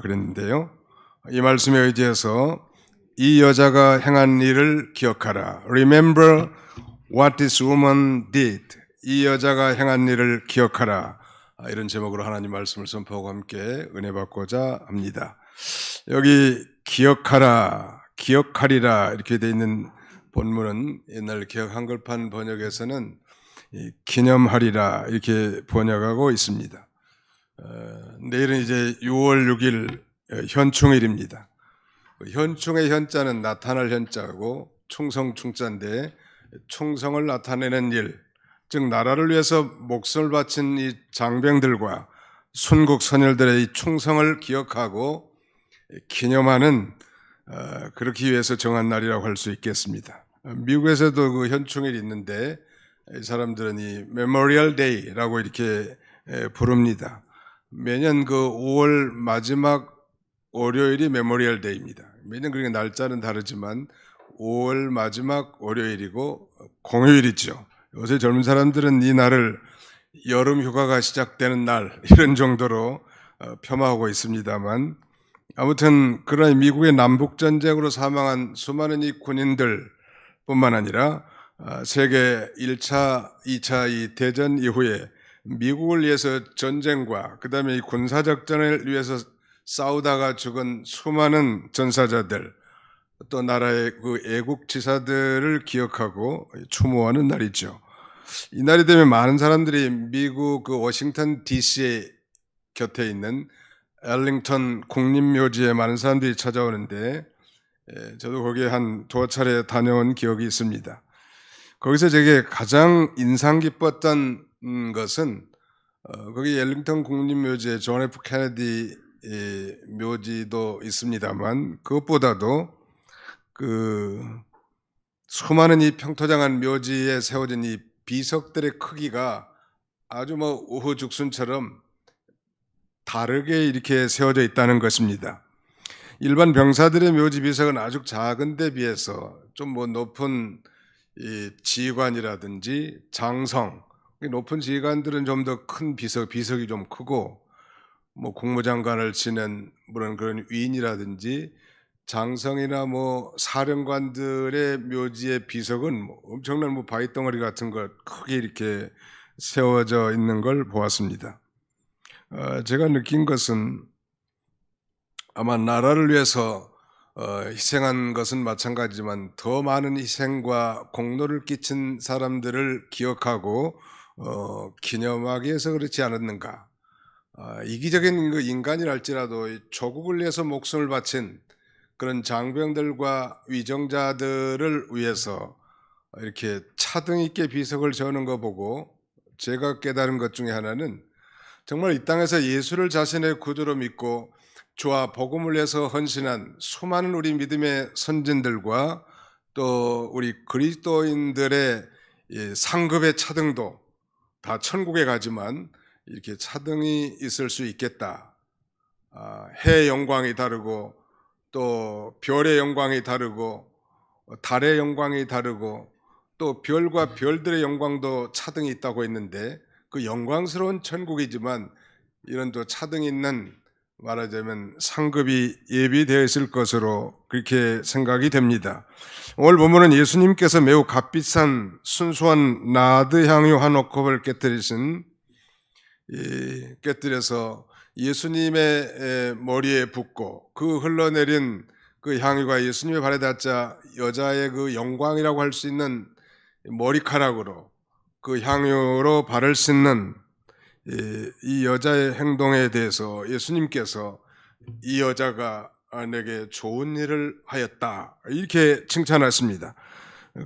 그랬는데요. 이 말씀에 의지해서 이 여자가 행한 일을 기억하라. Remember what this woman did. 이 여자가 행한 일을 기억하라. 이런 제목으로 하나님 말씀을 선포하고 함께 은혜 받고자 합니다. 여기 기억하라, 기억하리라 이렇게 되어 있는 본문은 옛날 개역 한글판 번역에서는 기념하리라 이렇게 번역하고 있습니다. 내일은 이제 6월 6일 현충일입니다. 현충의 현자는 나타날 현자고 충성 충자인데 충성을 나타내는 일, 즉 나라를 위해서 목숨을 바친 이 장병들과 순국 선열들의 이 충성을 기억하고 기념하는 그렇기 위해서 정한 날이라고 할 수 있겠습니다. 미국에서도 그 현충일이 있는데 사람들은 이 메모리얼 데이라고 이렇게 부릅니다. 매년 그 5월 마지막 월요일이 메모리얼 데이입니다. 매년 그렇게 날짜는 다르지만 5월 마지막 월요일이고 공휴일이죠. 요새 젊은 사람들은 이 날을 여름 휴가가 시작되는 날 이런 정도로 폄하하고 있습니다만 아무튼 그러나 미국의 남북전쟁으로 사망한 수많은 이 군인들 뿐만 아니라 세계 1차, 2차 이 대전 이후에 미국을 위해서 전쟁과 그 다음에 이 군사작전을 위해서 싸우다가 죽은 수많은 전사자들 또 나라의 그 애국지사들을 기억하고 추모하는 날이죠. 이 날이 되면 많은 사람들이 미국 그 워싱턴 DC 곁에 있는 엘링턴 국립묘지에 많은 사람들이 찾아오는데 저도 거기에 한 두어 차례 다녀온 기억이 있습니다. 거기서 제게 가장 인상 깊었던 것은 거기 엘링턴 국립묘지에 존 F 케네디 묘지도 있습니다만 그것보다도 그 수많은 이 평토장한 묘지에 세워진 이 비석들의 크기가 아주 뭐 우후죽순처럼 다르게 이렇게 세워져 있다는 것입니다. 일반 병사들의 묘지 비석은 아주 작은 데 비해서 좀 뭐 높은 이 지휘관이라든지 장성, 높은 지휘관들은 좀 더 큰 비석이 좀 크고 뭐 국무장관을 지낸 그런 위인이라든지 장성이나 뭐 사령관들의 묘지의 비석은 뭐 엄청난 뭐 바위덩어리 같은 것 크게 이렇게 세워져 있는 걸 보았습니다. 제가 느낀 것은 아마 나라를 위해서 희생한 것은 마찬가지지만 더 많은 희생과 공로를 끼친 사람들을 기억하고 기념하기 위해서 그렇지 않았는가. 이기적인 그 인간이랄지라도 조국을 위해서 목숨을 바친 그런 장병들과 위정자들을 위해서 이렇게 차등 있게 비석을 저는 거 보고 제가 깨달은 것 중에 하나는 정말 이 땅에서 예수를 자신의 구주로 믿고 주와 복음을 위해서 헌신한 수많은 우리 믿음의 선진들과 또 우리 그리스도인들의 상급의 차등도 다 천국에 가지만 이렇게 차등이 있을 수 있겠다. 해의 영광이 다르고 또 별의 영광이 다르고 달의 영광이 다르고 또 별과 별들의 영광도 차등이 있다고 했는데 그 영광스러운 천국이지만 이런 또 차등이 있는 말하자면 상급이 예비되어 있을 것으로 그렇게 생각이 됩니다. 오늘 본문은 예수님께서 매우 값비싼 순수한 나드 향유 한 옥합을 깨뜨려서 예수님의 머리에 붓고 그 흘러내린 그 향유가 예수님의 발에 닿자 여자의 그 영광이라고 할 수 있는 머리카락으로 그 향유로 발을 씻는 이 여자의 행동에 대해서 예수님께서 이 여자가 내게 좋은 일을 하였다 이렇게 칭찬하십니다.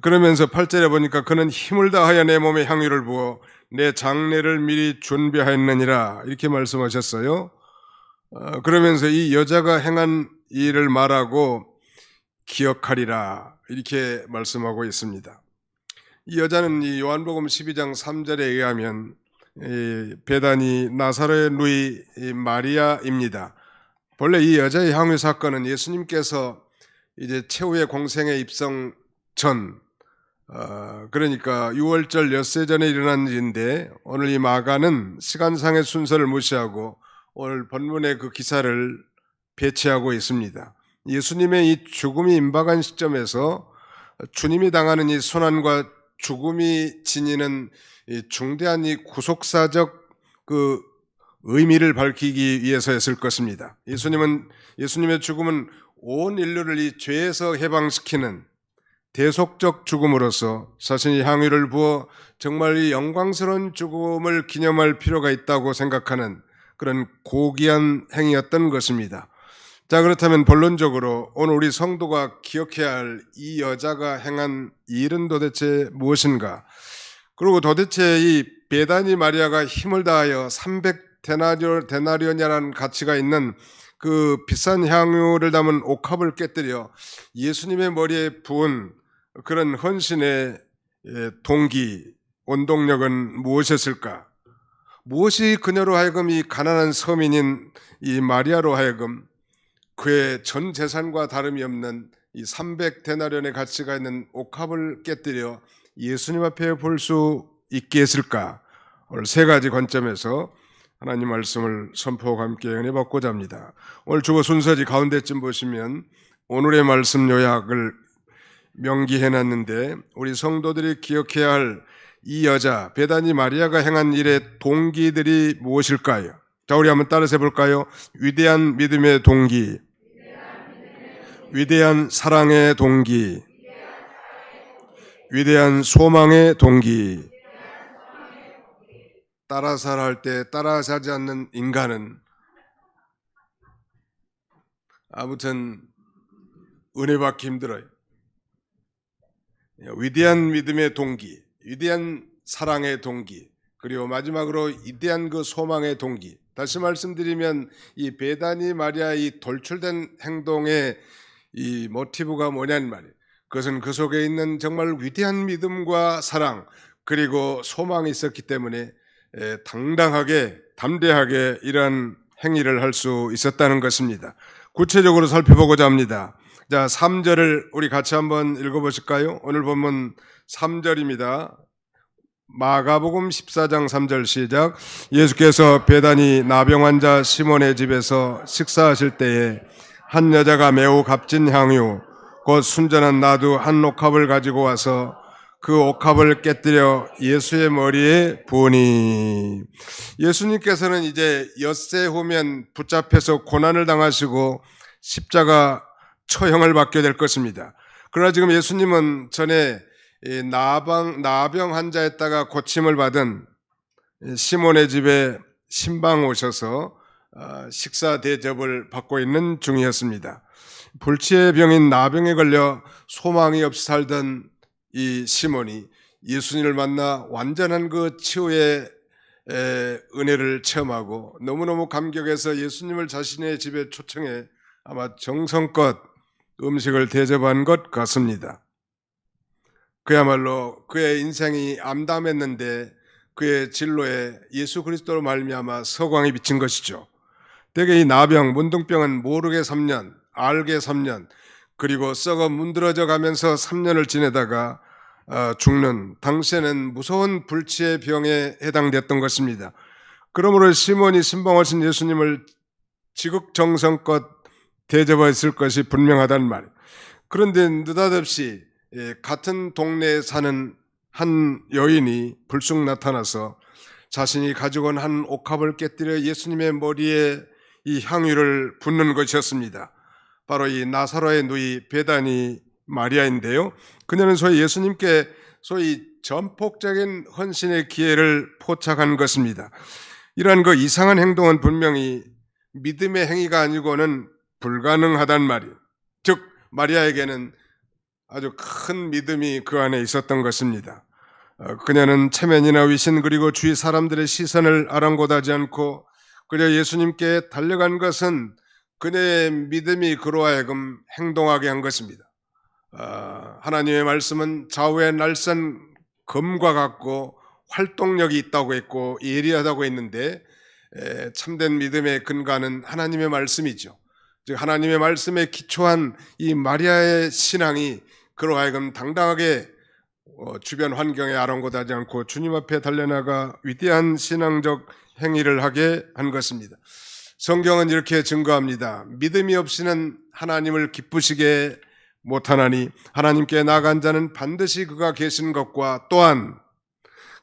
그러면서 8절에 보니까 그는 힘을 다하여 내 몸에 향유를 부어 내 장례를 미리 준비하였느니라 이렇게 말씀하셨어요. 그러면서 이 여자가 행한 일을 말하고 기억하리라 이렇게 말씀하고 있습니다. 이 여자는 이 요한복음 12장 3절에 의하면 베다니 나사로의 누이 마리아입니다. 본래 이 여자의 향유 사건은 예수님께서 이제 최후의 공생에 입성 전 그러니까 6월절 엿새 전에 일어난 일인데 오늘 이 마가는 시간상의 순서를 무시하고 오늘 본문의 그 기사를 배치하고 있습니다. 예수님의 이 죽음이 임박한 시점에서 주님이 당하는 이 손안과 죽음이 지니는 이 중대한 이 구속사적 그 의미를 밝히기 위해서였을 것입니다. 예수님의 죽음은 온 인류를 이 죄에서 해방시키는 대속적 죽음으로서 자신이 향유를 부어 정말 이 영광스러운 죽음을 기념할 필요가 있다고 생각하는 그런 고귀한 행위였던 것입니다. 자, 그렇다면 본론적으로 오늘 우리 성도가 기억해야 할 이 여자가 행한 일은 도대체 무엇인가? 그리고 도대체 이 베다니 마리아가 힘을 다하여 300데나리온이라는 가치가 있는 그 비싼 향유를 담은 옥합을 깨뜨려 예수님의 머리에 부은 그런 헌신의 동기, 원동력은 무엇이었을까? 무엇이 그녀로 하여금 이 가난한 서민인 이 마리아로 하여금 그의 전 재산과 다름이 없는 이 300데나리온의 가치가 있는 옥합을 깨뜨려 예수님 앞에 볼 수 있게 했을까? 오늘 세 가지 관점에서 하나님 말씀을 선포하고 함께 은혜 받고자 합니다. 오늘 주보 순서지 가운데쯤 보시면 오늘의 말씀 요약을 명기해놨는데 우리 성도들이 기억해야 할 이 여자 베다니 마리아가 행한 일의 동기들이 무엇일까요? 자, 우리 한번 따라서 해볼까요? 위대한 믿음의 동기, 위대한 사랑의 동기, 위대한 소망의 동기. 따라 살아할 때 따라 사지 않는 인간은 아무튼 은혜 받기 힘들어요. 위대한 믿음의 동기, 위대한 사랑의 동기, 그리고 마지막으로 위대한 그 소망의 동기. 다시 말씀드리면 이 베다니 마리아의 이 돌출된 행동의 이 모티브가 뭐냐는 말이에요. 그것은 그 속에 있는 정말 위대한 믿음과 사랑 그리고 소망이 있었기 때문에 당당하게 담대하게 이러한 행위를 할 수 있었다는 것입니다. 구체적으로 살펴보고자 합니다. 자, 3절을 우리 같이 한번 읽어보실까요? 오늘 본문 3절입니다. 마가복음 14장 3절 시작. 예수께서 베다니 나병 환자 시몬의 집에서 식사하실 때에 한 여자가 매우 값진 향유 곧 순전한 나두 한 옥합을 가지고 와서 그 옥합을 깨뜨려 예수의 머리에 부으니. 예수님께서는 이제 엿새 후면 붙잡혀서 고난을 당하시고 십자가 처형을 받게 될 것입니다. 그러나 지금 예수님은 전에 나병 환자였다가 고침을 받은 시몬의 집에 신방 오셔서 식사 대접을 받고 있는 중이었습니다. 불치의 병인 나병에 걸려 소망이 없이 살던 이 시몬이 예수님을 만나 완전한 그 치유의 은혜를 체험하고 너무너무 감격해서 예수님을 자신의 집에 초청해 아마 정성껏 음식을 대접한 것 같습니다. 그야말로 그의 인생이 암담했는데 그의 진로에 예수 그리스도로 말미암아 서광이 비친 것이죠. 대개 이 나병, 문둥병은 모르게 3년, 알게 3년, 그리고 썩어 문드러져 가면서 3년을 지내다가 죽는, 당시에는 무서운 불치의 병에 해당됐던 것입니다. 그러므로 시몬이 신방하신 예수님을 지극정성껏 대접했을 것이 분명하단 말이에요. 그런데 느닷없이 같은 동네에 사는 한 여인이 불쑥 나타나서 자신이 가지고 온 한 옥합을 깨뜨려 예수님의 머리에 이 향유를 붓는 것이었습니다. 바로 이 나사로의 누이 베다니 마리아인데요. 그녀는 소위 예수님께 소위 전폭적인 헌신의 기회를 포착한 것입니다. 이러한 그 이상한 행동은 분명히 믿음의 행위가 아니고는 불가능하단 말이에요. 즉 마리아에게는 아주 큰 믿음이 그 안에 있었던 것입니다. 그녀는 체면이나 위신 그리고 주위 사람들의 시선을 아랑곳하지 않고 그저 예수님께 달려간 것은 그녀의 믿음이 그로 하여금 행동하게 한 것입니다. 하나님의 말씀은 좌우의 날선 검과 같고 활동력이 있다고 했고 예리하다고 했는데 참된 믿음의 근간은 하나님의 말씀이죠. 즉 하나님의 말씀에 기초한 이 마리아의 신앙이 그로 하여금 당당하게 주변 환경에 아랑곳하지 않고 주님 앞에 달려나가 위대한 신앙적 행위를 하게 한 것입니다. 성경은 이렇게 증거합니다. 믿음이 없이는 하나님을 기쁘시게 못하나니 하나님께 나아간 자는 반드시 그가 계신 것과 또한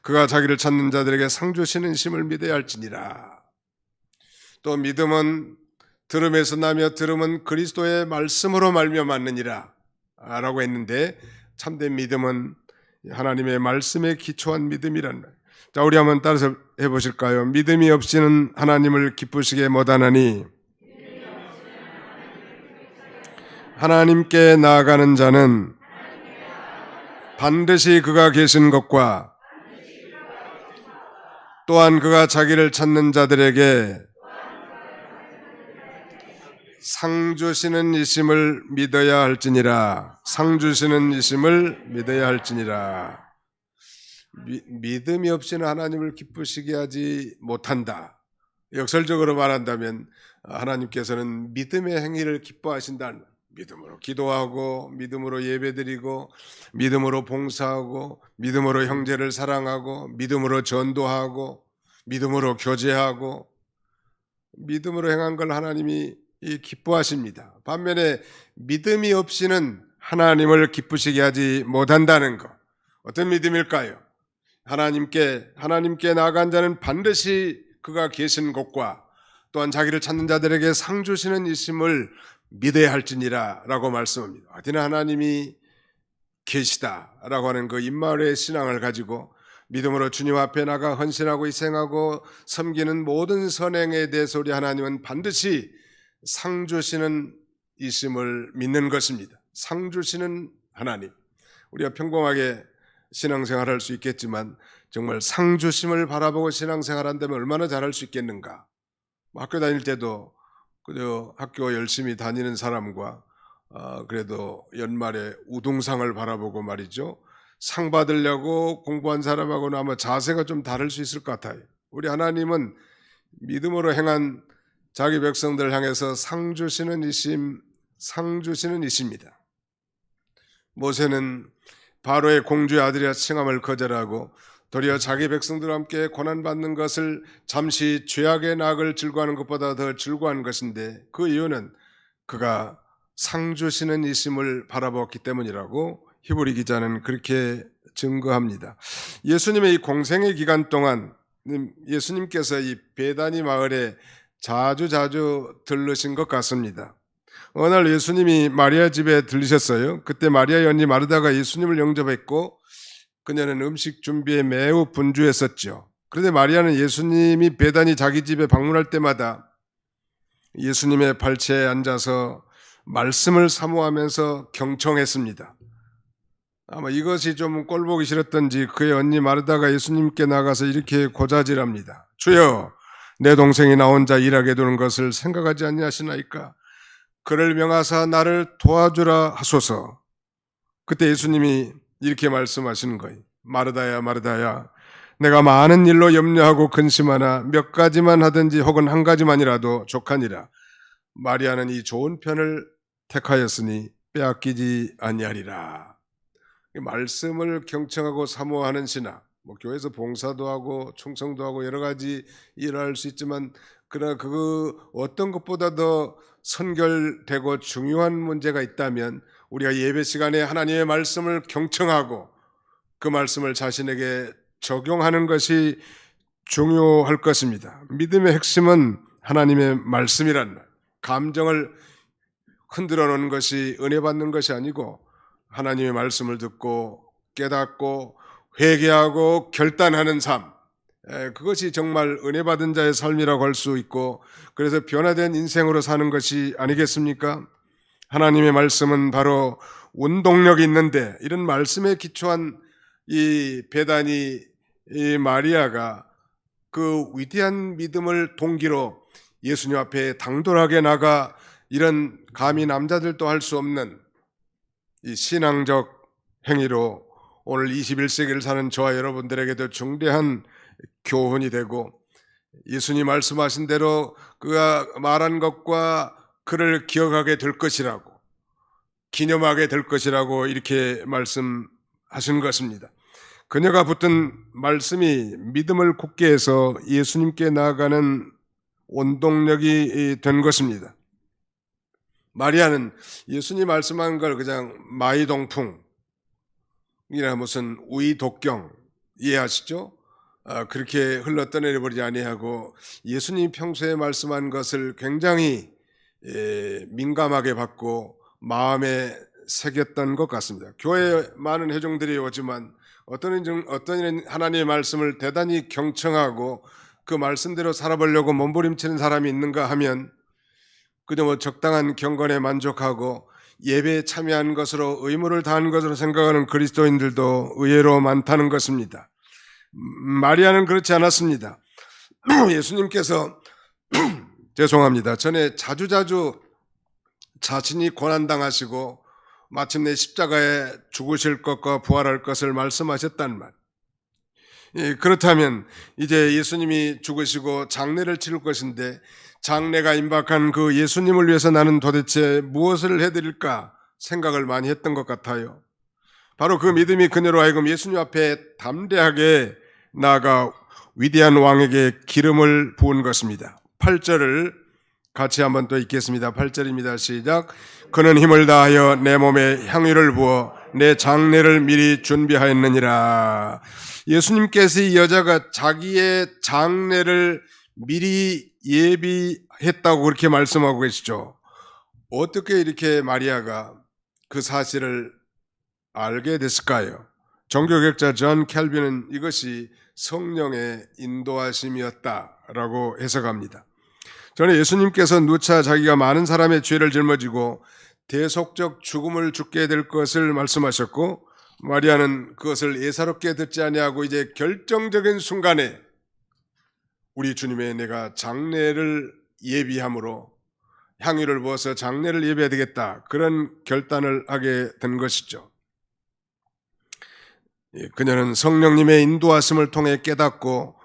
그가 자기를 찾는 자들에게 상 주시는 심을 믿어야 할지니라. 또 믿음은 들음에서 나며 들음은 그리스도의 말씀으로 말미암았느니라 라고 했는데, 참된 믿음은 하나님의 말씀에 기초한 믿음이란 말. 자, 우리 한번 따라서 해보실까요? 믿음이 없이는 하나님을 기쁘시게 못하나니 하나님께 나아가는 자는 반드시 그가 계신 것과 또한 그가 자기를 찾는 자들에게 상 주시는 이심을 믿어야 할지니라. 상 주시는 이심을 믿어야 할지니라. 믿음이 없이는 하나님을 기쁘시게 하지 못한다. 역설적으로 말한다면 하나님께서는 믿음의 행위를 기뻐하신다. 믿음으로 기도하고, 믿음으로 예배드리고, 믿음으로 봉사하고, 믿음으로 형제를 사랑하고, 믿음으로 전도하고, 믿음으로 교제하고, 믿음으로 행한 걸 하나님이 기뻐하십니다. 반면에 믿음이 없이는 하나님을 기쁘시게 하지 못한다는 것. 어떤 믿음일까요? 하나님께 나아간 자는 반드시 그가 계신 곳과 또한 자기를 찾는 자들에게 상 주시는 이심을 믿어야 할지니라 라고 말씀합니다. 어디나 하나님이 계시다라고 하는 그 임마누엘의 신앙을 가지고 믿음으로 주님 앞에 나가 헌신하고 희생하고 섬기는 모든 선행에 대해서 우리 하나님은 반드시 상 주시는 이심을 믿는 것입니다. 상 주시는 하나님. 우리가 평범하게 신앙생활할 수 있겠지만 정말 상 주심을 바라보고 신앙생활한다면 얼마나 잘할 수 있겠는가. 학교 다닐 때도 그저 학교 열심히 다니는 사람과 그래도 연말에 우등상을 바라보고 말이죠, 상 받으려고 공부한 사람하고는 아마 자세가 좀 다를 수 있을 것 같아요. 우리 하나님은 믿음으로 행한 자기 백성들을 향해서 상 주시는 이십니다. 모세는 바로의 공주의 아들이라 칭함을 거절하고 도리어 자기 백성들과 함께 고난받는 것을 잠시 죄악의 낙을 즐거워하는 것보다 더 즐거워하는 것인데, 그 이유는 그가 상 주시는 이심을 바라보았기 때문이라고 히브리 기자는 그렇게 증거합니다. 예수님의 이 공생의 기간 동안 예수님께서 이 베다니 마을에 자주 들르신 것 같습니다. 어느 날 예수님이 마리아 집에 들르셨어요. 그때 마리아의 언니 마르다가 예수님을 영접했고 그녀는 음식 준비에 매우 분주했었죠. 그런데 마리아는 예수님이 베다니 자기 집에 방문할 때마다 예수님의 발치에 앉아서 말씀을 사모하면서 경청했습니다. 아마 이것이 좀 꼴보기 싫었던지 그의 언니 마르다가 예수님께 나가서 이렇게 고자질합니다. 주여, 내 동생이 나 혼자 일하게 두는 것을 생각하지 아니하시나이까? 그를 명하사 나를 도와주라 하소서. 그때 예수님이 이렇게 말씀하시는 거예요. 마르다야, 마르다야, 내가 많은 일로 염려하고 근심하나 몇 가지만 하든지 혹은 한 가지만이라도 족하니라. 마리아는 이 좋은 편을 택하였으니 빼앗기지 아니하리라. 말씀을 경청하고 사모하는 신앙, 교회에서 봉사도 하고 충성도 하고 여러 가지 일을 할 수 있지만, 그러나 그 어떤 것보다 더 선결되고 중요한 문제가 있다면 우리가 예배 시간에 하나님의 말씀을 경청하고 그 말씀을 자신에게 적용하는 것이 중요할 것입니다. 믿음의 핵심은 하나님의 말씀이란 말, 감정을 흔들어 놓는 것이 은혜 받는 것이 아니고 하나님의 말씀을 듣고 깨닫고 회개하고 결단하는 삶, 그것이 정말 은혜 받은 자의 삶이라고 할 수 있고, 그래서 변화된 인생으로 사는 것이 아니겠습니까? 하나님의 말씀은 바로 운동력이 있는데, 이런 말씀에 기초한 이 베다니 이 마리아가 그 위대한 믿음을 동기로 예수님 앞에 당돌하게 나가 이런 감히 남자들도 할 수 없는 이 신앙적 행위로 오늘 21세기를 사는 저와 여러분들에게도 중대한 교훈이 되고, 예수님 말씀하신 대로 그가 말한 것과 그를 기억하게 될 것이라고, 기념하게 될 것이라고 이렇게 말씀하신 것입니다. 그녀가 붙든 말씀이 믿음을 굳게 해서 예수님께 나아가는 원동력이 된 것입니다. 마리아는 예수님 말씀한 걸 그냥 마이동풍이나 무슨 우이독경 이해하시죠? 그렇게 흘러떠내버리지 아니하고 예수님이 평소에 말씀한 것을 굉장히 민감하게 받고 마음에 새겼던 것 같습니다. 교회에 많은 회중들이 오지만 어떤 이는 하나님의 말씀을 대단히 경청하고 그 말씀대로 살아보려고 몸부림치는 사람이 있는가 하면 그저 뭐 적당한 경건에 만족하고 예배에 참여한 것으로 의무를 다한 것으로 생각하는 그리스도인들도 의외로 많다는 것입니다. 마리아는 그렇지 않았습니다. 예수님께서 죄송합니다. 전에 자주자주 자신이 고난당하시고 마침내 십자가에 죽으실 것과 부활할 것을 말씀하셨단 말. 그렇다면 이제 예수님이 죽으시고 장례를 치를 것인데 장례가 임박한 그 예수님을 위해서 나는 도대체 무엇을 해드릴까 생각을 많이 했던 것 같아요. 바로 그 믿음이 그녀로 하여금 예수님 앞에 담대하게 나아가 위대한 왕에게 기름을 부은 것입니다. 8절을 같이 한번 또 읽겠습니다. 8절입니다. 시작. 그는 힘을 다하여 내 몸에 향유를 부어 내 장례를 미리 준비하였느니라. 예수님께서 이 여자가 자기의 장례를 미리 예비했다고 그렇게 말씀하고 계시죠. 어떻게 이렇게 마리아가 그 사실을 알게 됐을까요? 종교개혁자 존 켈빈은 이것이 성령의 인도하심이었다라고 해석합니다. 저는 예수님께서 누차 자기가 많은 사람의 죄를 짊어지고 대속적 죽음을 죽게 될 것을 말씀하셨고 마리아는 그것을 예사롭게 듣지 아니하고 이제 결정적인 순간에 우리 주님의 내가 장례를 예비함으로 향유를 부어서 장례를 예비해야 되겠다 그런 결단을 하게 된 것이죠. 그녀는 성령님의 인도하심을 통해 깨닫고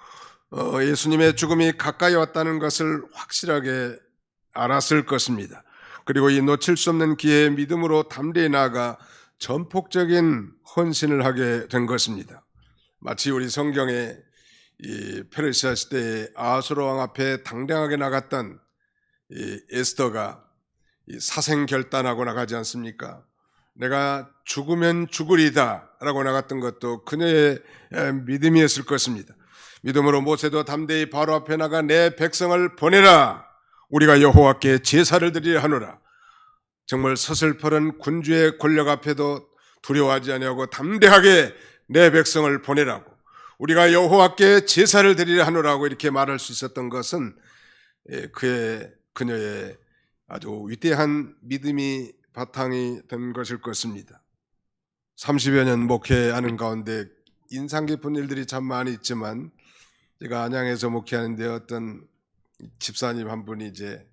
예수님의 죽음이 가까이 왔다는 것을 확실하게 알았을 것입니다. 그리고 이 놓칠 수 없는 기회에 믿음으로 담대히 나아가 전폭적인 헌신을 하게 된 것입니다. 마치 우리 성경에 이 페르시아 시대의 아수르 왕 앞에 당당하게 나갔던 이 에스더가 이 사생 결단하고 나가지 않습니까? 내가 죽으면 죽으리다 라고 나갔던 것도 그녀의 믿음이었을 것입니다. 믿음으로 모세도 담대히 바로 앞에 나가 내 백성을 보내라. 우리가 여호와께 제사를 드리려 하노라. 정말 서슬퍼런 군주의 권력 앞에도 두려워하지 아니하고 담대하게 내 백성을 보내라고. 우리가 여호와께 제사를 드리려 하노라고 이렇게 말할 수 있었던 것은 그녀의 아주 위대한 믿음이 바탕이 된 것일 것입니다. 30여 년 목회하는 가운데 인상 깊은 일들이 참 많이 있지만 제가 안양에서 목회하는데 어떤 집사님 한 분이 이제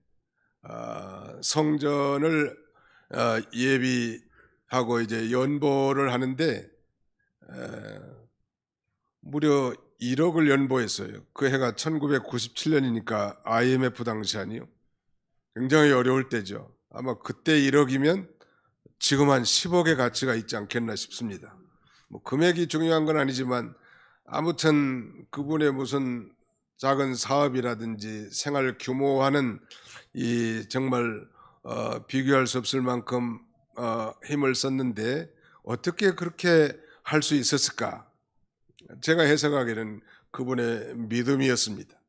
성전을 예비하고 이제 연보를 하는데 무려 1억을 연보했어요. 그 해가 1997년이니까 IMF 당시 아니요. 굉장히 어려울 때죠. 아마 그때 1억이면 지금 한 10억의 가치가 있지 않겠나 싶습니다. 뭐 금액이 중요한 건 아니지만 아무튼 그분의 무슨 작은 사업이라든지 생활 규모와는 이 정말 비교할 수 없을 만큼 힘을 썼는데 어떻게 그렇게 할 수 있었을까? 제가 해석하기에는 그분의 믿음이었습니다.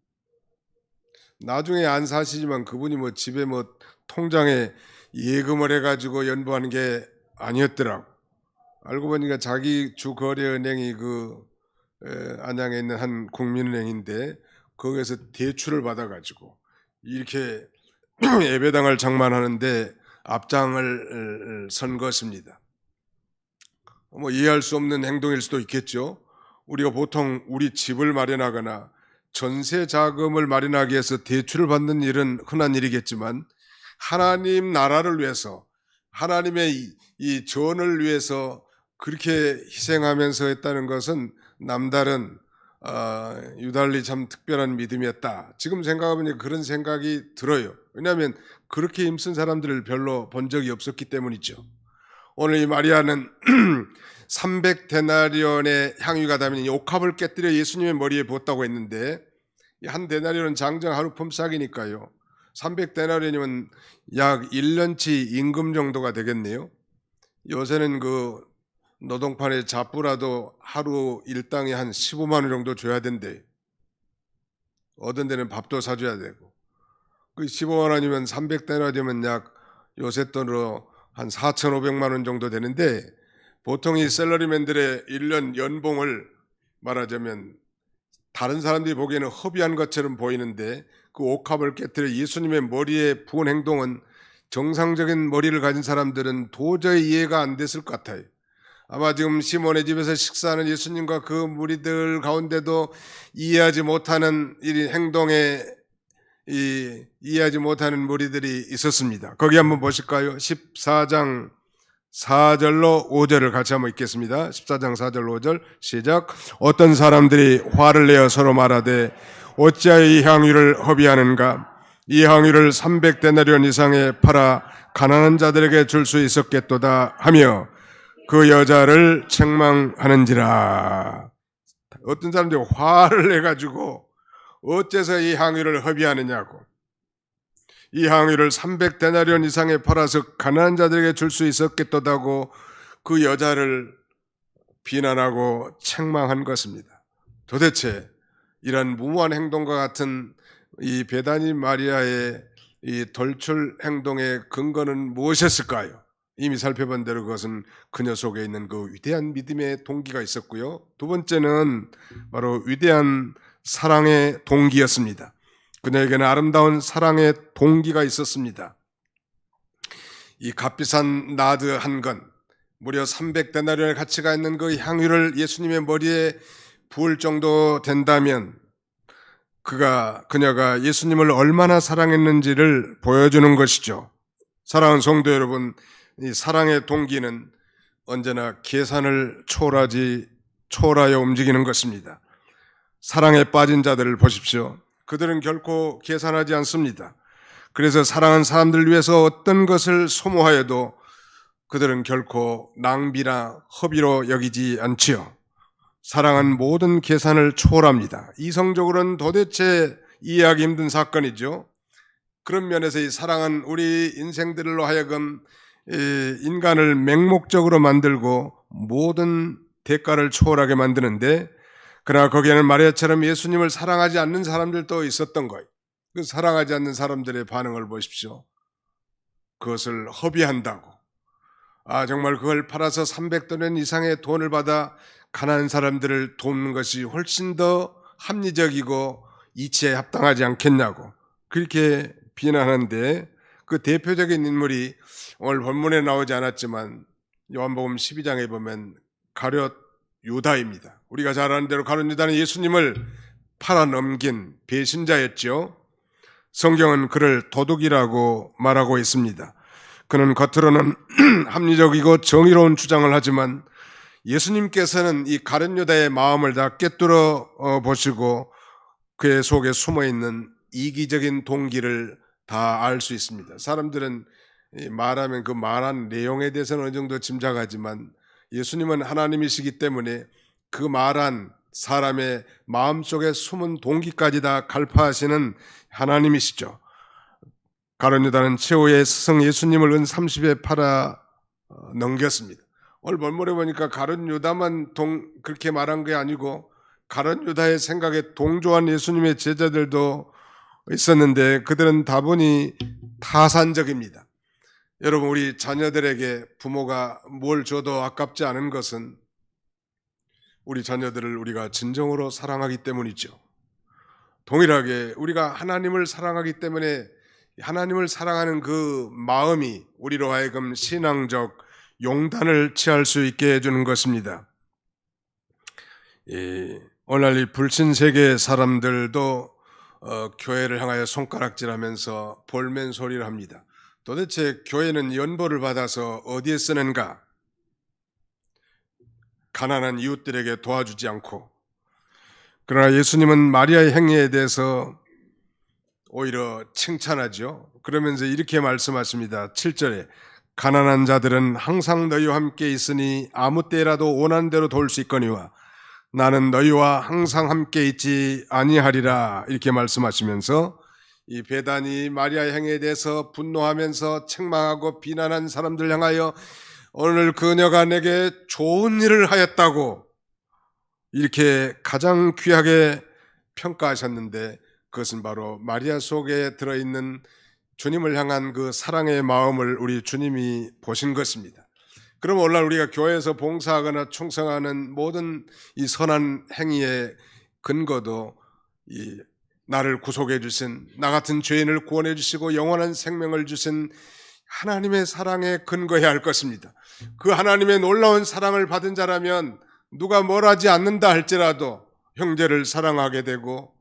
나중에 안 사시지만 그분이 뭐 집에 뭐 통장에 예금을 해가지고 연보하는 게 아니었더라고. 알고 보니까 자기 주거래은행이 안양에 있는 한 국민은행인데 거기에서 대출을 받아가지고 이렇게 예배당을 장만하는데 앞장을 선 것입니다. 뭐 이해할 수 없는 행동일 수도 있겠죠. 우리가 보통 우리 집을 마련하거나 전세 자금을 마련하기 위해서 대출을 받는 일은 흔한 일이겠지만 하나님 나라를 위해서 하나님의 이 전을 위해서 그렇게 희생하면서 했다는 것은 남다른 유달리 참 특별한 믿음이었다. 지금 생각하면 그런 생각이 들어요. 왜냐하면 그렇게 힘쓴 사람들을 별로 본 적이 없었기 때문이죠. 오늘 이 마리아는 300데나리온의 향유가 담긴 옥합을 깨뜨려 예수님의 머리에 부었다고 했는데 한 데나리온은 장정 하루 품삯이니까요. 300데나리온이면 약 1년치 임금 정도가 되겠네요. 요새는 그 노동판에 잡부라도 하루 일당에 한 15만 원 정도 줘야 된대. 어떤 데는 밥도 사줘야 되고. 그 15만 원이면 300데나리온이면 약 요새 돈으로 한 4,500만 원 정도 되는데, 보통 이 셀러리맨들의 1년 연봉을 말하자면 다른 사람들이 보기에는 허비한 것처럼 보이는데, 그 옥합을 깨뜨려 예수님의 머리에 부은 행동은 정상적인 머리를 가진 사람들은 도저히 이해가 안 됐을 것 같아요. 아마 지금 시몬의 집에서 식사하는 예수님과 그 무리들 가운데도 이해하지 못하는 이 행동에 이해하지 못하는 무리들이 있었습니다. 거기 한번 보실까요? 14장 4절로 5절을 같이 한번 읽겠습니다. 14장 4절 5절 시작. 어떤 사람들이 화를 내어 서로 말하되 어찌하여 이 향유를 허비하는가? 이 향유를 300데나리온 이상에 팔아 가난한 자들에게 줄 수 있었겠도다 하며 그 여자를 책망하는지라. 어떤 사람들이 화를 내가지고 어째서 이 향유를 허비하느냐고. 이 향유를 300데나리온 이상에 팔아서 가난한 자들에게 줄 수 있었겠도다고 그 여자를 비난하고 책망한 것입니다. 도대체 이런 무모한 행동과 같은 이 베다니 마리아의 이 돌출 행동의 근거는 무엇이었을까요? 이미 살펴본 대로 그것은 그녀 속에 있는 그 위대한 믿음의 동기가 있었고요. 두 번째는 바로 위대한 사랑의 동기였습니다. 그녀에게는 아름다운 사랑의 동기가 있었습니다. 이 값비싼 나드 한 건, 무려 300데나리온의 가치가 있는 그 향유를 예수님의 머리에 부을 정도 된다면 그녀가 예수님을 얼마나 사랑했는지를 보여주는 것이죠. 사랑하는 성도 여러분, 이 사랑의 동기는 언제나 계산을 초월하여 움직이는 것입니다. 사랑에 빠진 자들을 보십시오. 그들은 결코 계산하지 않습니다. 그래서 사랑하는 사람들을 위해서 어떤 것을 소모하여도 그들은 결코 낭비나 허비로 여기지 않지요. 사랑은 모든 계산을 초월합니다. 이성적으로는 도대체 이해하기 힘든 사건이죠. 그런 면에서 이 사랑은 우리 인생들로 하여금 인간을 맹목적으로 만들고 모든 대가를 초월하게 만드는데, 그러나 거기에는 마리아처럼 예수님을 사랑하지 않는 사람들도 있었던 거예요. 그 사랑하지 않는 사람들의 반응을 보십시오. 그것을 허비한다고. 정말 그걸 팔아서 300데나리온 이상의 돈을 받아 가난한 사람들을 돕는 것이 훨씬 더 합리적이고 이치에 합당하지 않겠냐고 그렇게 비난하는데, 그 대표적인 인물이 오늘 본문에 나오지 않았지만 요한복음 12장에 보면 가룟 유다입니다. 우리가 잘 아는 대로 가룟 유다는 예수님을 팔아넘긴 배신자였죠. 성경은 그를 도둑이라고 말하고 있습니다. 그는 겉으로는 합리적이고 정의로운 주장을 하지만 예수님께서는 이 가룟 유다의 마음을 다 꿰뚫어 보시고 그의 속에 숨어있는 이기적인 동기를 다 알 수 있습니다. 사람들은 말하면 그 말한 내용에 대해서는 어느 정도 짐작하지만 예수님은 하나님이시기 때문에 그 말한 사람의 마음속에 숨은 동기까지 다 갈파하시는 하나님이시죠. 가룟 유다는 최후의 스승 예수님을 은 30에 팔아 넘겼습니다. 오늘 본문에 보니까 가룟 유다만 그렇게 말한 게 아니고 가룟 유다의 생각에 동조한 예수님의 제자들도 있었는데 그들은 다분히 타산적입니다. 여러분, 우리 자녀들에게 부모가 뭘 줘도 아깝지 않은 것은 우리 자녀들을 우리가 진정으로 사랑하기 때문이죠. 동일하게 우리가 하나님을 사랑하기 때문에 하나님을 사랑하는 그 마음이 우리로 하여금 신앙적 용단을 취할 수 있게 해주는 것입니다. 오늘날 이 불신세계 사람들도 교회를 향하여 손가락질하면서 볼멘 소리를 합니다. 도대체 교회는 연보를 받아서 어디에 쓰는가? 가난한 이웃들에게 도와주지 않고. 그러나 예수님은 마리아의 행위에 대해서 오히려 칭찬하죠. 그러면서 이렇게 말씀하십니다. 7절에 가난한 자들은 항상 너희와 함께 있으니 아무 때라도 원하는 대로 도울 수 있거니와 나는 너희와 항상 함께 있지 아니하리라 이렇게 말씀하시면서 이 베다니 마리아의 행위에 대해서 분노하면서 책망하고 비난한 사람들 향하여 오늘 그녀가 내게 좋은 일을 하였다고 이렇게 가장 귀하게 평가하셨는데, 그것은 바로 마리아 속에 들어있는 주님을 향한 그 사랑의 마음을 우리 주님이 보신 것입니다. 그럼 오늘날 우리가 교회에서 봉사하거나 충성하는 모든 이 선한 행위의 근거도 이 나를 구속해 주신, 나 같은 죄인을 구원해 주시고 영원한 생명을 주신 하나님의 사랑에 근거해야 할 것입니다. 그 하나님의 놀라운 사랑을 받은 자라면 누가 뭘 하지 않는다 할지라도 형제를 사랑하게 되고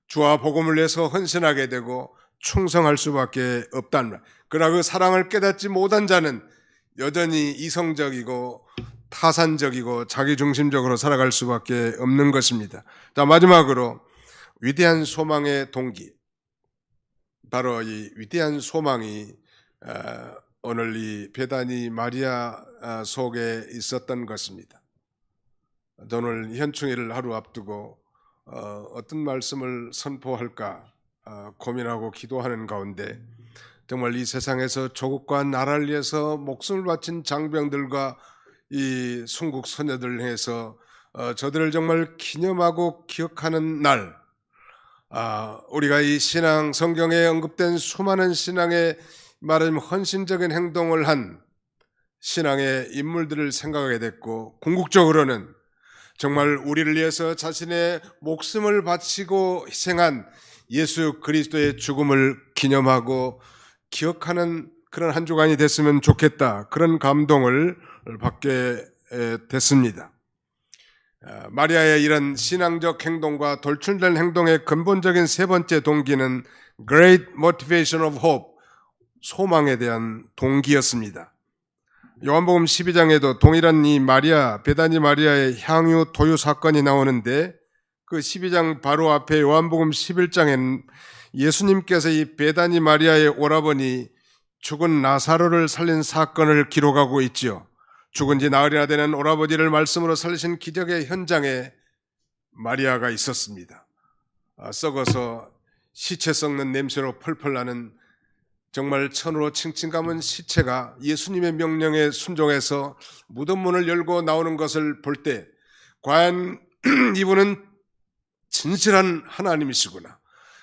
주와 복음을 위해서 헌신하게 되고 충성할 수밖에 없다는 말. 그러나 그 사랑을 깨닫지 못한 자는 여전히 이성적이고 타산적이고 자기중심적으로 살아갈 수밖에 없는 것입니다. 자, 마지막으로 위대한 소망의 동기, 바로 이 위대한 소망이 오늘 이 베다니 마리아 속에 있었던 것입니다. 오늘 현충일을 하루 앞두고 어떤 말씀을 선포할까 고민하고 기도하는 가운데 정말 이 세상에서 조국과 나라를 위해서 목숨을 바친 장병들과 이 순국 선녀들을 해서 저들을 정말 기념하고 기억하는 날, 우리가 이 신앙 성경에 언급된 수많은 신앙의 말하자면 헌신적인 행동을 한 신앙의 인물들을 생각하게 됐고, 궁극적으로는 정말 우리를 위해서 자신의 목숨을 바치고 희생한 예수 그리스도의 죽음을 기념하고 기억하는 그런 한 주간이 됐으면 좋겠다, 그런 감동을 받게 됐습니다. 마리아의 이런 신앙적 행동과 돌출된 행동의 근본적인 세 번째 동기는 Great Motivation of Hope, 소망에 대한 동기였습니다. 요한복음 12장에도 동일한 이 마리아, 베다니 마리아의 향유 도유 사건이 나오는데, 그 12장 바로 앞에 요한복음 11장엔 예수님께서 이 베다니 마리아의 오라버니 죽은 나사로를 살린 사건을 기록하고 있지요. 죽은 지 나흘이나 되는 오라버니를 말씀으로 살리신 기적의 현장에 마리아가 있었습니다. 썩어서 시체 썩는 냄새로 펄펄 나는 정말 천으로 칭칭 감은 시체가 예수님의 명령에 순종해서 무덤 문을 열고 나오는 것을 볼 때, 과연 이분은 진실한 하나님이시구나,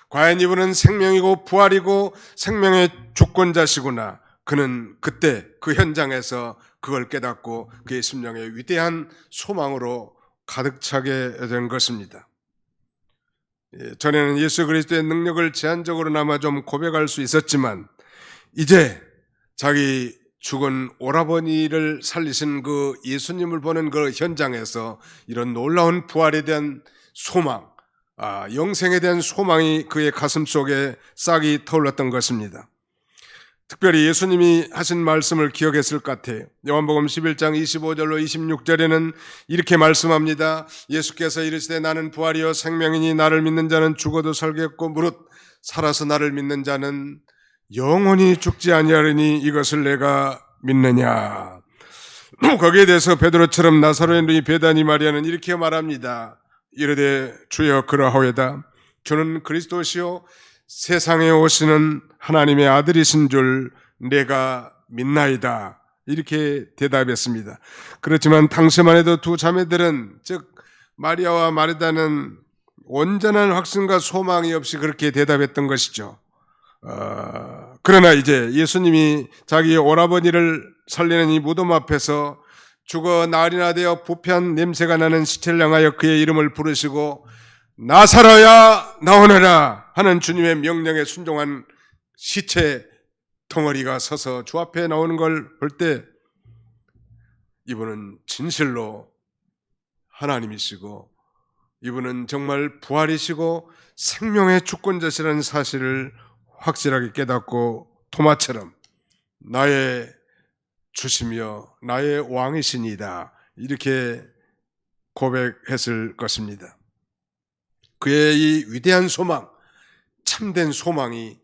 과연 이분은 생명이고 부활이고 생명의 주권자시구나, 그는 그때 그 현장에서 그걸 깨닫고 그의 심령에 위대한 소망으로 가득 차게 된 것입니다. 전에는 예수 그리스도의 능력을 제한적으로나마 좀 고백할 수 있었지만, 이제 자기 죽은 오라버니를 살리신 그 예수님을 보는 그 현장에서 이런 놀라운 부활에 대한 소망, 영생에 대한 소망이 그의 가슴 속에 싹이 터올랐던 것입니다. 특별히 예수님이 하신 말씀을 기억했을 것 같아요. 요한복음 11장 25절로 26절에는 이렇게 말씀합니다. 예수께서 이르시되 나는 부활이요 생명이니 나를 믿는 자는 죽어도 살겠고 무릇 살아서 나를 믿는 자는 영원히 죽지 아니하리니 이것을 내가 믿느냐. 거기에 대해서 베드로처럼 나사로의 누이 베다니 마리아는 이렇게 말합니다. 이르되 주여 그러하오이다. 주는 그리스도시요 세상에 오시는 하나님의 아들이신 줄 내가 믿나이다. 이렇게 대답했습니다. 그렇지만 당시만 해도 두 자매들은, 즉 마리아와 마르다는 온전한 확신과 소망이 없이 그렇게 대답했던 것이죠. 그러나 이제 예수님이 자기 오라버니를 살리는 이 무덤 앞에서 죽어 나흘이나 되어 부패한 냄새가 나는 시체를 향하여 그의 이름을 부르시고 나사로야 나오너라 하는 주님의 명령에 순종한 시체 덩어리가 서서 주 앞에 나오는 걸 볼 때, 이분은 진실로 하나님이시고 이분은 정말 부활이시고 생명의 주권자시라는 사실을 확실하게 깨닫고 토마처럼 나의 주시며 나의 왕이시니다 이렇게 고백했을 것입니다. 그의 이 위대한 소망, 참된 소망이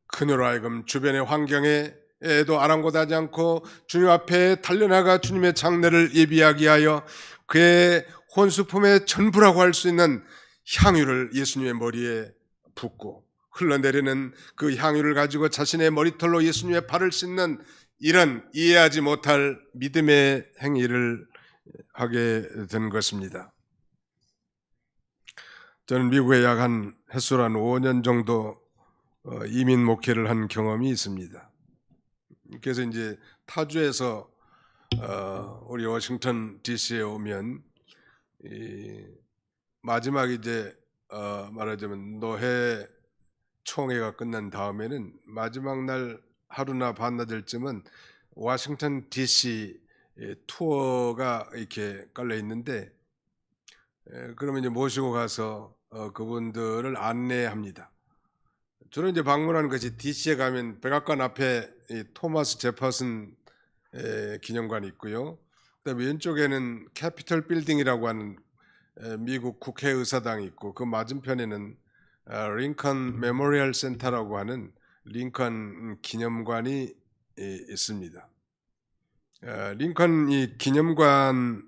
그녀로 하여금 주변의 환경에도 아랑곳하지 않고 주님 앞에 달려나가 주님의 장례를 예비하게 하여 그의 혼수품의 전부라고 할 수 있는 향유를 예수님의 머리에 붓고 흘러내리는 그 향유를 가지고 자신의 머리털로 예수님의 발을 씻는 이런 이해하지 못할 믿음의 행위를 하게 된 것입니다. 저는 미국에 약 한 햇수로 한 5년 정도 이민 목회를 한 경험이 있습니다. 그래서 이제 타주에서 우리 워싱턴 DC에 오면 마지막 이제 말하자면 노회 총회가 끝난 다음에는 마지막 날 하루나 반나절쯤은 워싱턴 DC 투어가 이렇게 깔려 있는데 그러면 이제 모시고 가서 그분들을 안내합니다. 저는 이제 방문하는 것이 DC에 가면 백악관 앞에 이 토마스 제퍼슨 기념관이 있고요. 그다음에 왼쪽에는 캐피털 빌딩이라고 하는 미국 국회의사당이 있고 그 맞은편에는 링컨 메모리얼 센터라고 하는 링컨 기념관이 있습니다. 링컨 이 기념관은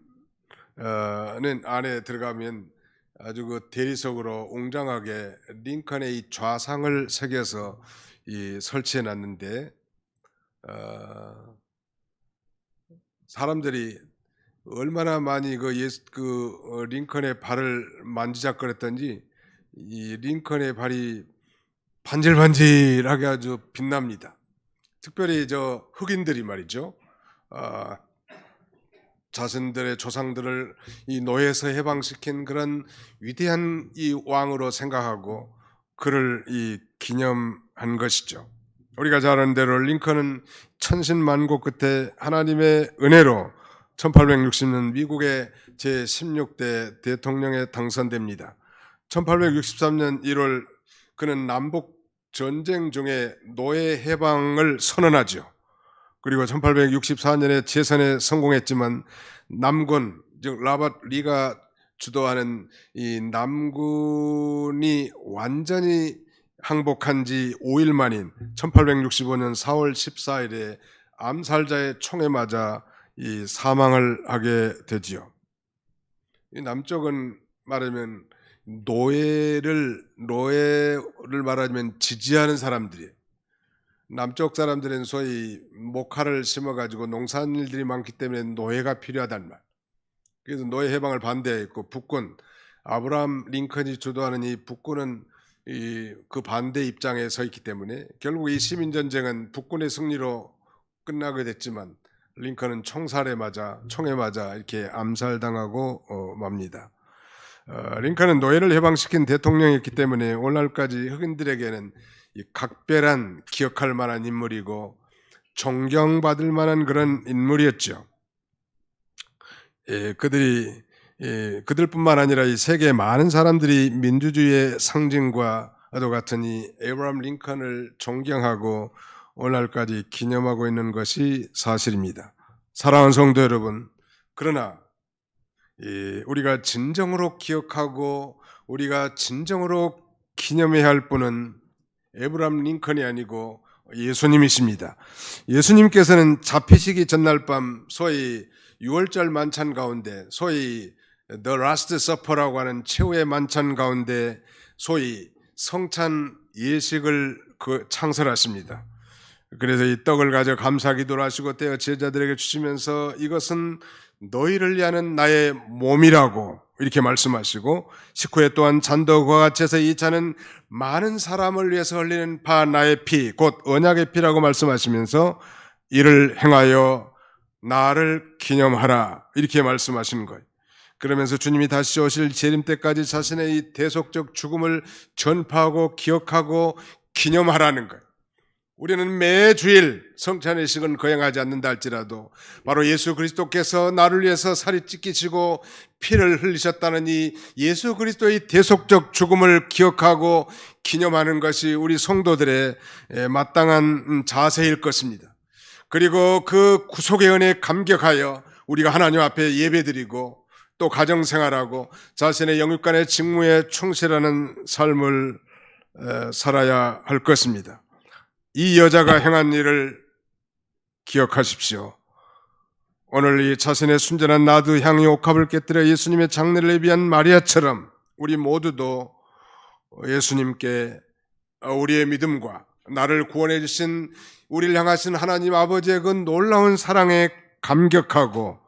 안에 들어가면 아주 그 대리석으로 웅장하게 링컨의 이 좌상을 새겨서 설치해 놨는데 사람들이 얼마나 많이 그 링컨의 발을 만지작거렸던지 이 링컨의 발이 반질반질하게 아주 빛납니다. 특별히 저 흑인들이 말이죠. 자신들의 조상들을 이 노예에서 해방시킨 그런 위대한 이 왕으로 생각하고 그를 이 기념한 것이죠. 우리가 잘 아는 대로 링컨은 천신만고 끝에 하나님의 은혜로 1860년 미국의 제16대 대통령에 당선됩니다. 1863년 1월 그는 남북 전쟁 중에 노예 해방을 선언하죠. 그리고 1864년에 재선에 성공했지만 남군, 즉 라버트 리가 주도하는 이 남군이 완전히 항복한 지 5일 만인 1865년 4월 14일에 암살자의 총에 맞아 이 사망을 하게 되지요. 이 남쪽은 말하면 노예를 말하면 지지하는 사람들이, 남쪽 사람들은 소위 목화를 심어가지고 농산일들이 많기 때문에 노예가 필요하단 말. 그래서 노예 해방을 반대했고 북군, 아브라함 링컨이 주도하는 이 북군은 그 반대 입장에 서 있기 때문에 결국 이 시민전쟁은 북군의 승리로 끝나게 됐지만 링컨은 총에 맞아 이렇게 암살당하고 맙니다. 링컨은 노예를 해방시킨 대통령이었기 때문에 오늘날까지 흑인들에게는 이 각별한 기억할 만한 인물이고 존경받을 만한 그런 인물이었죠. 그들뿐만 아니라 이 세계 많은 사람들이 민주주의의 상징과도 같은 이 에브라함 링컨을 존경하고 오늘날까지 기념하고 있는 것이 사실입니다. 사랑하는 성도 여러분, 그러나 우리가 진정으로 기억하고 우리가 진정으로 기념해야 할 분은 에브라함 링컨이 아니고 예수님이십니다. 예수님께서는 잡히시기 전날 밤 소위 6월절 만찬 가운데 소위 The Last Supper라고 하는 최후의 만찬 가운데 소위 성찬 예식을 창설하십니다. 그래서 이 떡을 가져 감사기도를 하시고 떼어 제자들에게 주시면서 이것은 너희를 위하는 나의 몸이라고 이렇게 말씀하시고 19회 또한 잔도 그와 같이 해서 이 잔은 많은 사람을 위해서 흘리는 바 나의 피 곧 언약의 피라고 말씀하시면서 이를 행하여 나를 기념하라 이렇게 말씀하시는 거예요. 그러면서 주님이 다시 오실 재림 때까지 자신의 이 대속적 죽음을 전파하고 기억하고 기념하라는 거예요. 우리는 매주일 성찬의식은 거행하지 않는다 할지라도 바로 예수 그리스도께서 나를 위해서 살이 찢기시고 피를 흘리셨다는 이 예수 그리스도의 대속적 죽음을 기억하고 기념하는 것이 우리 성도들의 마땅한 자세일 것입니다. 그리고 그 구속의 은혜에 감격하여 우리가 하나님 앞에 예배드리고 또 가정생활하고 자신의 영육간의 직무에 충실하는 삶을 살아야 할 것입니다. 이 여자가 행한 일을 기억하십시오. 오늘 이 자신의 순전한 나드 향이 옥합을 깨뜨려 예수님의 장례를 예비한 마리아처럼 우리 모두도 예수님께 우리의 믿음과 나를 구원해 주신 우리를 향하신 하나님 아버지의 그 놀라운 사랑에 감격하고,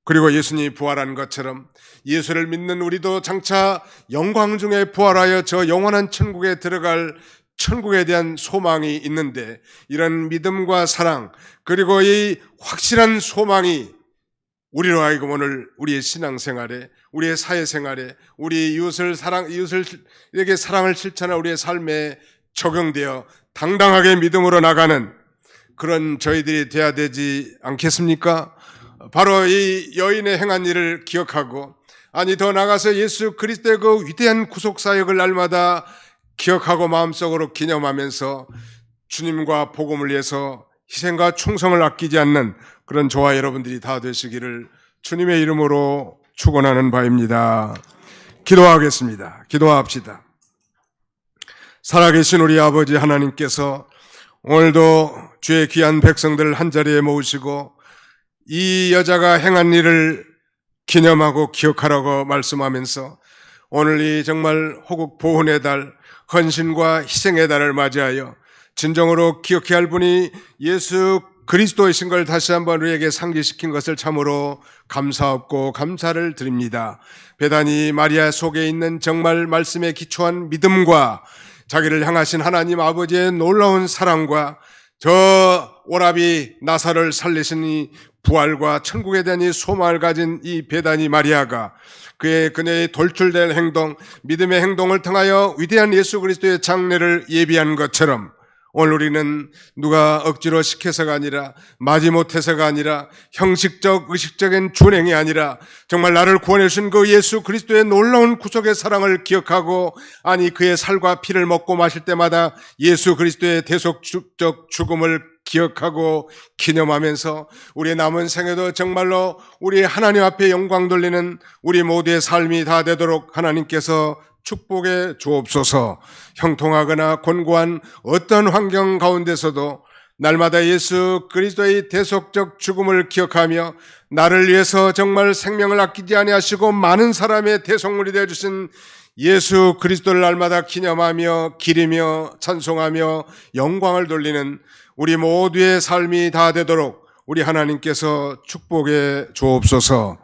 그리고 예수님이 부활한 것처럼 예수를 믿는 우리도 장차 영광 중에 부활하여 저 영원한 천국에 들어갈 천국에 대한 소망이 있는데, 이런 믿음과 사랑 그리고 이 확실한 소망이 우리로 하여금 오늘 우리의 신앙생활에, 우리의 사회생활에, 우리 이웃에게 사랑을 실천한 우리의 삶에 적용되어 당당하게 믿음으로 나가는 그런 저희들이 돼야 되지 않겠습니까? 바로 이 여인의 행한 일을 기억하고, 아니 더 나아가서 예수 그리스도의 그 위대한 구속사역을 날마다 기억하고 마음속으로 기념하면서 주님과 복음을 위해서 희생과 충성을 아끼지 않는 그런 저와 여러분들이 다 되시기를 주님의 이름으로 축원하는 바입니다. 기도하겠습니다. 기도합시다. 살아계신 우리 아버지 하나님께서 오늘도 주의 귀한 백성들 한자리에 모으시고 이 여자가 행한 일을 기념하고 기억하라고 말씀하면서 오늘 이 정말 호국 보훈의 달, 헌신과 희생의 달을 맞이하여 진정으로 기억해야 할 분이 예수 그리스도이신 걸 다시 한번 우리에게 상기시킨 것을 참으로 감사하고 감사를 드립니다. 배단이 마리아 속에 있는 정말 말씀에 기초한 믿음과 자기를 향하신 하나님 아버지의 놀라운 사랑과 저 오라비 나사를 살리신 이 부활과 천국에 대한 이 소망을 가진 이 배단이 마리아가 그녀의 돌출된 행동, 믿음의 행동을 통하여 위대한 예수 그리스도의 장례를 예비한 것처럼 오늘 우리는 누가 억지로 시켜서가 아니라, 마지못해서가 아니라, 형식적 의식적인 준행이 아니라 정말 나를 구원해 주신 그 예수 그리스도의 놀라운 구속의 사랑을 기억하고, 아니 그의 살과 피를 먹고 마실 때마다 예수 그리스도의 대속적 죽음을 기억하고 기념하면서 우리의 남은 생애도 정말로 우리 하나님 앞에 영광 돌리는 우리 모두의 삶이 다 되도록 하나님께서 축복해 주옵소서. 형통하거나 곤고한 어떤 환경 가운데서도 날마다 예수 그리스도의 대속적 죽음을 기억하며 나를 위해서 정말 생명을 아끼지 아니하시고 많은 사람의 대속물이 되어주신 예수 그리스도를 날마다 기념하며 기리며 찬송하며 영광을 돌리는 우리 모두의 삶이 다 되도록 우리 하나님께서 축복해 주옵소서.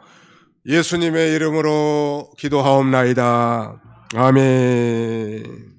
예수님의 이름으로 기도하옵나이다. 아멘.